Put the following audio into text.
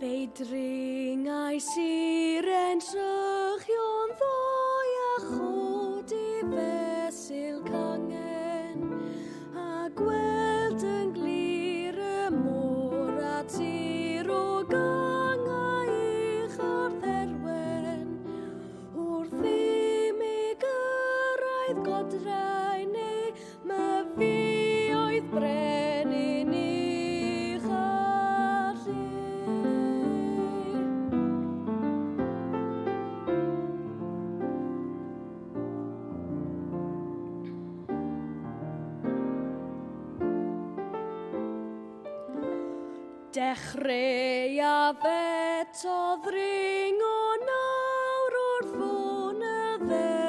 Fe'i dringau siren trychion ddoi a chodi fesul cangen, a gweld yn glir y môr a tir o gangau i'ch artherwen, wrth i mi gyrraedd godrau neu my fi oedd brenin i'ch arlu. Dechreuaf eto ddringo nawr wrth ffôn y dde.